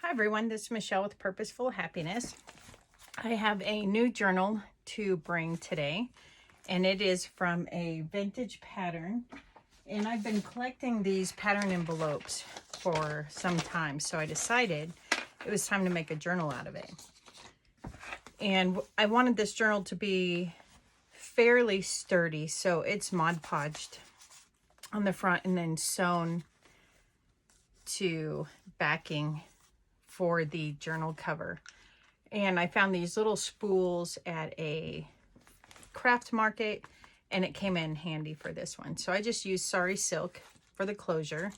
Hi everyone, this is Michelle with Purposeful Happiness. I have a new journal to bring today, and it is from a vintage pattern. And I've been collecting these pattern envelopes for some time, so I decided it was time to make a journal out of it. And I wanted this journal to be fairly sturdy, so it's Mod Podged on the front and then sewn to backing for the journal cover. And I found these little spools at a craft market, and it came in handy for this one. So I just used sari silk for the closure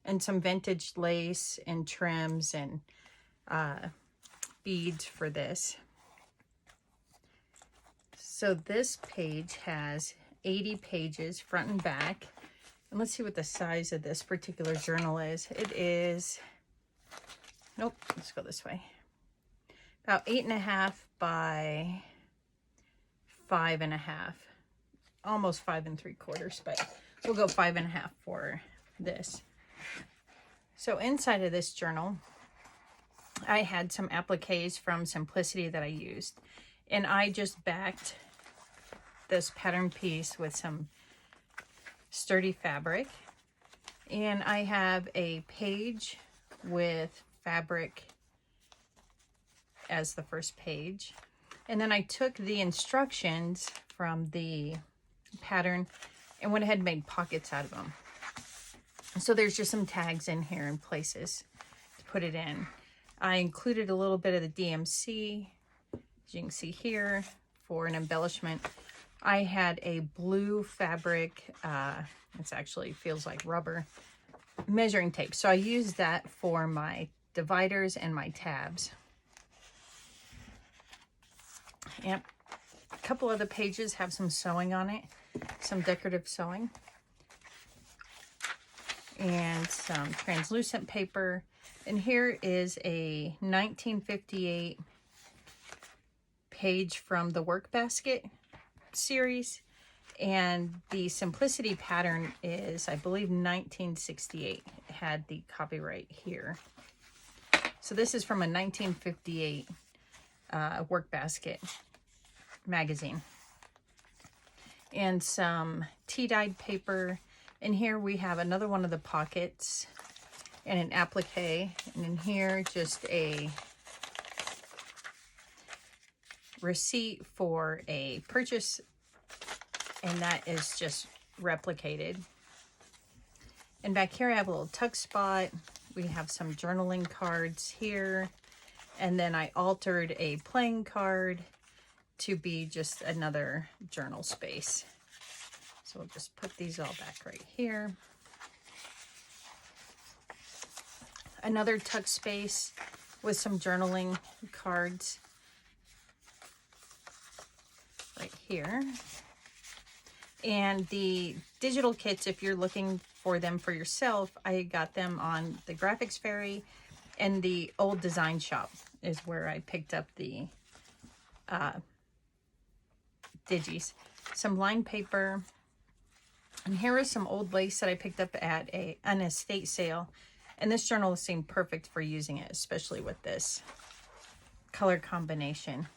and some vintage lace and trims and beads for this. So this page has 80 pages front and back. And let's see what the size of this particular journal is. It is, nope, let's go this way. About 8.5 by 5.5, almost 5 3/4, but we'll go 5.5 for this. So inside of this journal, I had some appliques from Simplicity that I used, and I just backed this pattern piece with some sturdy fabric, and I have a page with fabric as the first page, and then I took the instructions from the pattern and went ahead and made pockets out of them. So there's just some tags in here and places to put it in. I included a little bit of the DMC, as you can see here, for an embellishment. I had a blue fabric, it actually feels like rubber, measuring tape. So I used that for my dividers and my tabs. And a couple other pages have some sewing on it, some decorative sewing, and some translucent paper. And here is a 1958 page from the Work Basket series, and the Simplicity pattern is, I believe, 1968. It had the copyright here. So this is from a 1958 Work Basket magazine. And some tea-dyed paper. And here we have another one of the pockets and an applique. And in here, just a receipt for a purchase, and that is just replicated. And back here I have a little tuck spot. We have some journaling cards here, and then I altered a playing card to be just another journal space. So we'll just put these all back right here. Another tuck space with some journaling cards right here. And the digital kits, if you're looking for them for yourself, I got them on the Graphics Fairy, and the Old Design Shop is where I picked up the digis. Some lined paper, and here is some old lace that I picked up at an estate sale, and this journal seemed perfect for using it, especially with this color combination.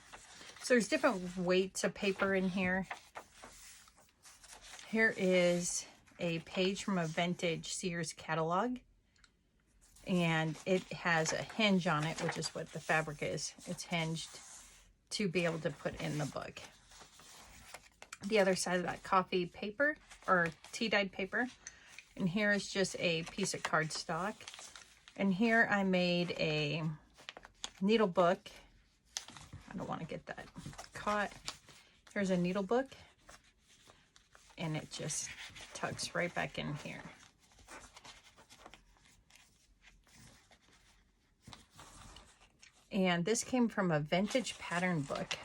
So there's different weights of paper in here. Here is a page from a vintage Sears catalog, and it has a hinge on it, which is what the fabric is. It's hinged to be able to put in the book. The other side of that, coffee paper or tea-dyed paper. And here is just a piece of cardstock. And here I made a needle book. I don't want to get that caught. Here's a needle book, and it just tucks right back in here. And this came from a vintage pattern book,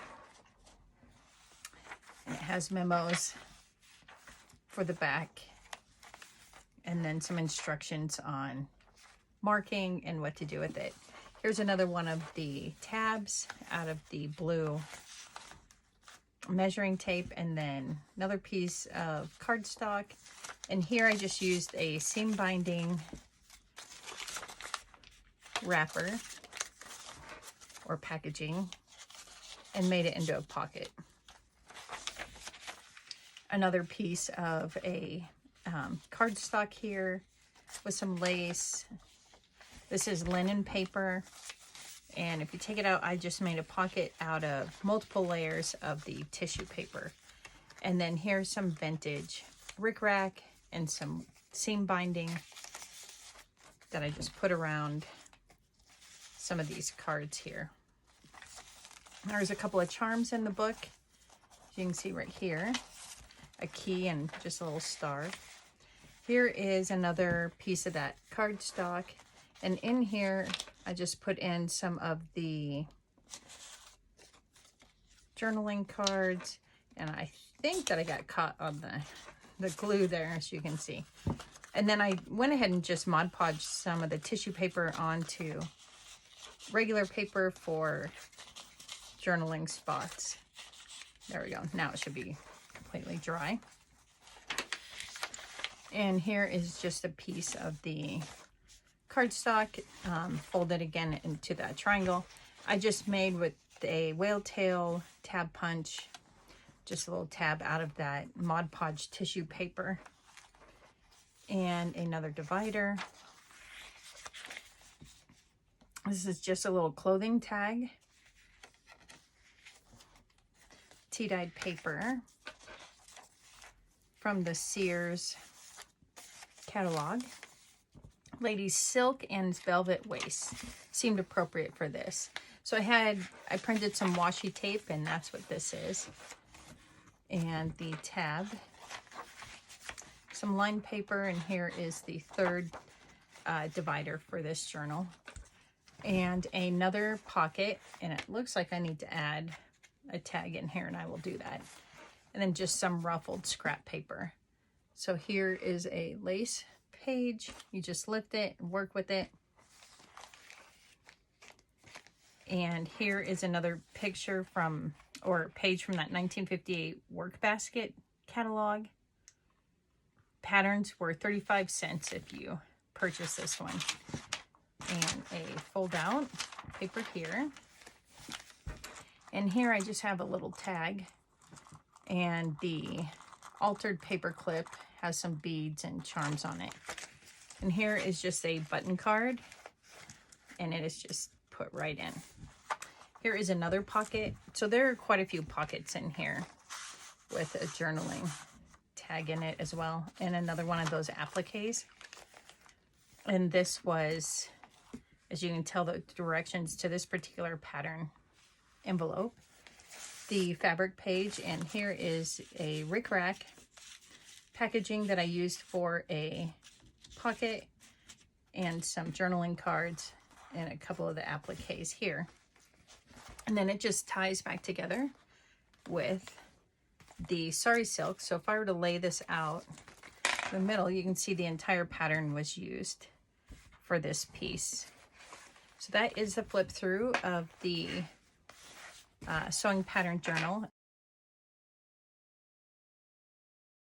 and it has memos for the back, and then some instructions on marking and what to do with it. Here's another one of the tabs out of the blue measuring tape, and then another piece of cardstock. And here I just used a seam binding wrapper or packaging and made it into a pocket. Another piece of a cardstock here with some lace. This is linen paper. And if you take it out, I just made a pocket out of multiple layers of the tissue paper. And then here's some vintage rickrack and some seam binding that I just put around some of these cards here. There's a couple of charms in the book. As you can see right here, a key and just a little star. Here is another piece of that cardstock. And in here, I just put in some of the journaling cards. And I think that I got caught on the glue there, as you can see. And then I went ahead and just Mod Podged some of the tissue paper onto regular paper for journaling spots. There we go. Now it should be completely dry. And here is just a piece of the cardstock, folded again into that triangle. I just made with a whale tail tab punch, just a little tab out of that Mod Podge tissue paper. And another divider. This is just a little clothing tag. Tea-dyed paper from the Sears catalog. Ladies silk and velvet waist seemed appropriate for this. So I printed some washi tape, and that's what this is. And the tab, some lined paper, and here is the third divider for this journal. And another pocket, and it looks like I need to add a tag in here, and I will do that. And then just some ruffled scrap paper. So here is a lace page. You just lift it and work with it. And here is another picture from, or page from that 1958 work basket catalog. Patterns were 35 cents if you purchase this one. And a fold out paper here. And here I just have a little tag, and the altered paper clip has some beads and charms on it. And here is just a button card, and it is just put right in. Here is another pocket. So there are quite a few pockets in here with a journaling tag in it as well, and another one of those appliques. And this was, as you can tell, the directions to this particular pattern envelope, the fabric page, and here is a rickrack packaging that I used for a pocket, and some journaling cards and a couple of the appliques here. And then it just ties back together with the sari silk. So if I were to lay this out in the middle, you can see the entire pattern was used for this piece. So that is the flip through of the sewing pattern journal.